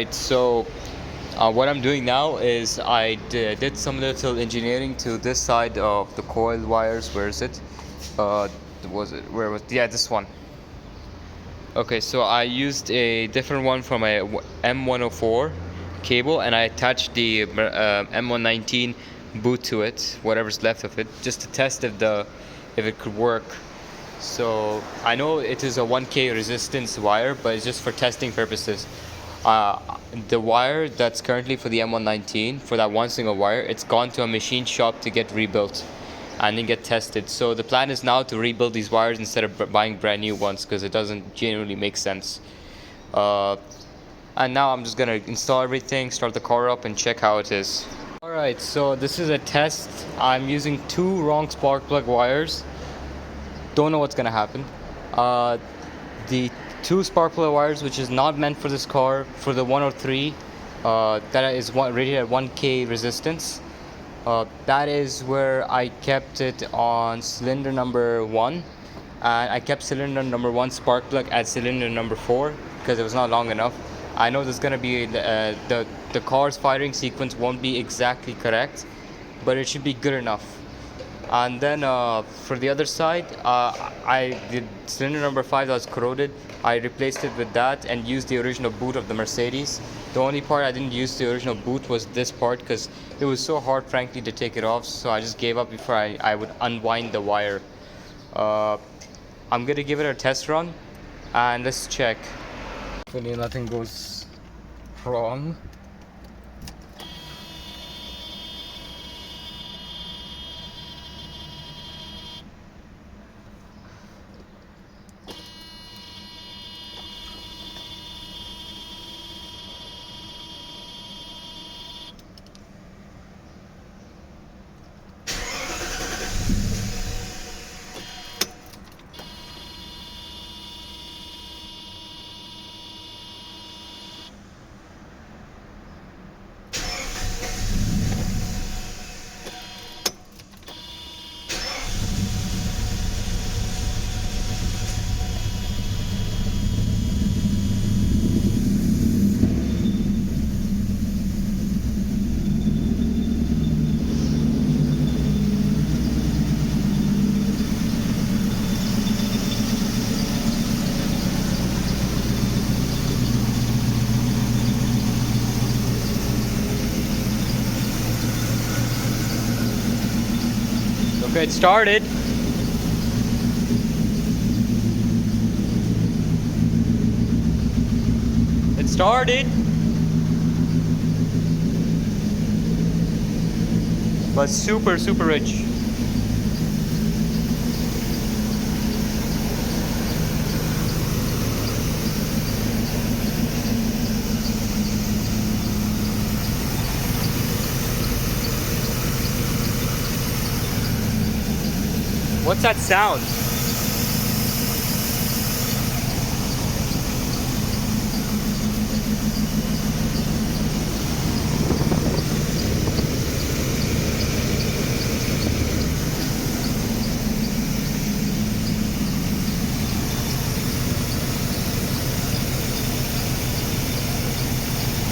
Alright, so what I'm doing now is I did some little engineering to this side of the coil wires. Where is it? Was it? Where was? Yeah, this one. Okay, so I used a different one from a M104 cable, and I attached the M119 boot to it, whatever's left of it, just to test if it could work. So I know it is a 1K resistance wire, but it's just for testing purposes. Uh, the wire that's currently for the M119, for that one single wire, it's gone to a machine shop to get rebuilt and then get tested. So the plan is now to rebuild these wires instead of buying brand new ones, because it doesn't genuinely make sense. And now I'm just gonna install everything, start the car up, and check how it is. Alright, so this is a test. I'm using two wrong spark plug wires. Don't know what's gonna happen. The two spark plug wires, which is not meant for this car, for the 103, that is rated at 1K resistance. That is where I kept it on cylinder number 1, and I kept cylinder number 1 spark plug at cylinder number 4 because it was not long enough. I know there's gonna be the car's firing sequence won't be exactly correct, but it should be good enough. And then for the other side, I did cylinder number 5 that was corroded. I replaced it with that and used the original boot of the Mercedes. The only part I didn't use the original boot was this part, because it was so hard, frankly, to take it off. So I just gave up before I would unwind the wire. I'm gonna give it a test run, and let's check. Hopefully nothing goes wrong. Okay, it started. It started. But super rich. What's that sound?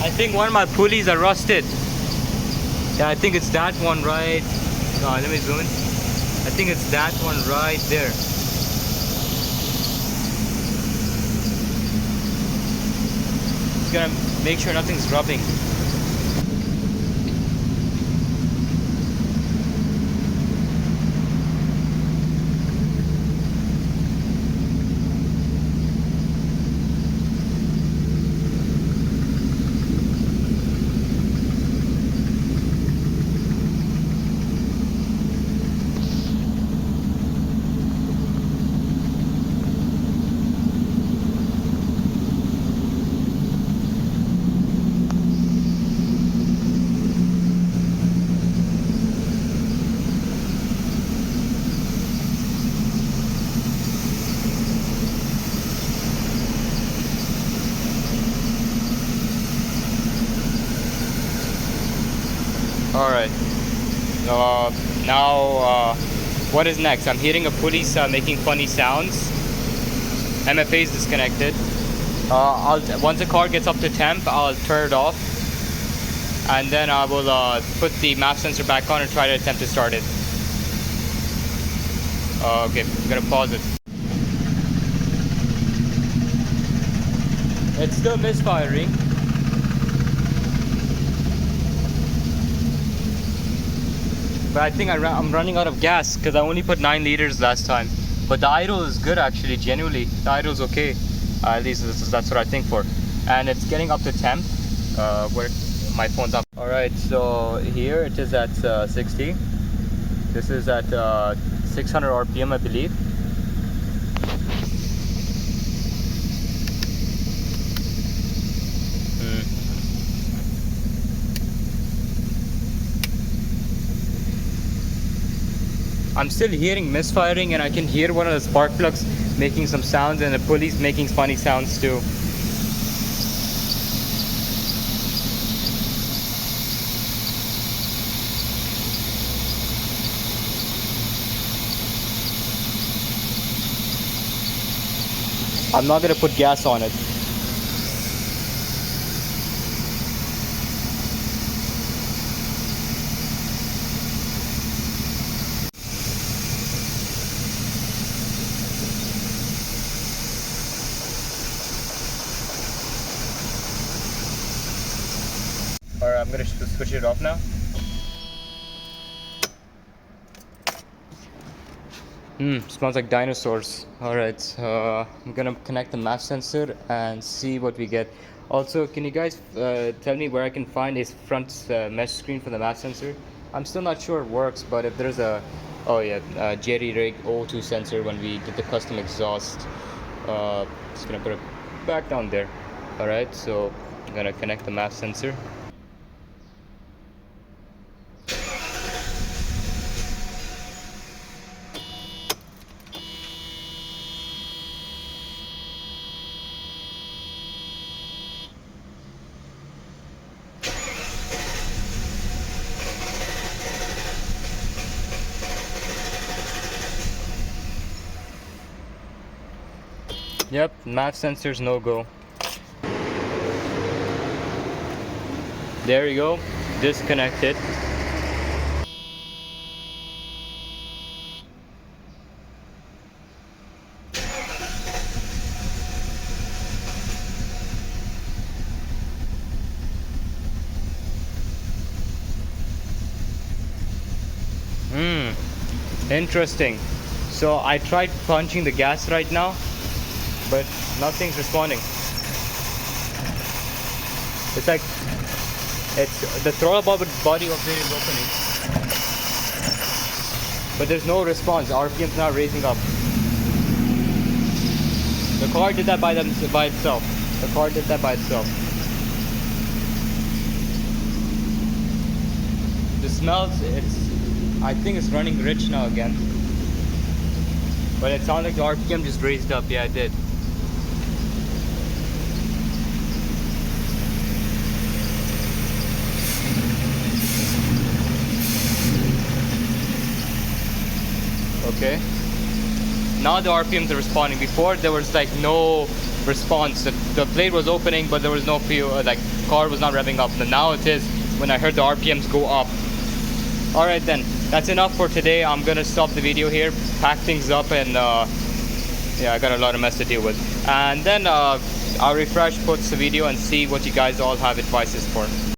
I think one of my pulleys are rusted. Yeah, I think it's that one right. Let me zoom in. I think it's that one right there. Just gonna make sure nothing's rubbing. Alright. Now, what is next? I'm hearing a pulley making funny sounds. MFA is disconnected. Once the car gets up to temp, I'll turn it off, and then I will put the map sensor back on and try to attempt to start it. Okay, I'm gonna pause it. It's still misfiring. But I think I'm running out of gas because I only put 9 liters last time. But the idle is good actually, genuinely. The idle's okay. At least that's what I think for. And it's getting up to temp. Where my phone's up. Alright, so here it is at 60. This is at 600 RPM, I believe. I'm still hearing misfiring, and I can hear one of the spark plugs making some sounds, and the pulley's making funny sounds too. I'm not gonna put gas on it. Alright, I'm gonna switch it off now. Smells like dinosaurs. Alright, I'm gonna connect the map sensor and see what we get. Also, can you guys tell me where I can find a front mesh screen for the map sensor? I'm still not sure it works, but if there's a Jerry rig O2 sensor when we did the custom exhaust, just gonna put it back down there. Alright, so I'm gonna connect the map sensor. Yep, map sensor's no go. There you go, disconnected. Interesting. So I tried punching the gas right now, but nothing's responding. It's like the throttle body of it is opening, but there's no response. RPM's not raising up. The car did that by itself. The car did that by itself. The smells, I think it's running rich now again. But it sounded like the RPM just raised up. Yeah, it did. Okay. Now the RPMs are responding. Before there was like no response. The blade was opening, but there was no fuel. Like car was not revving up. But now it is when I heard the RPMs go up. All right then. That's enough for today. I'm gonna stop the video here, pack things up, and yeah, I got a lot of mess to deal with. And then I'll refresh, post the video, and see what you guys all have advices for.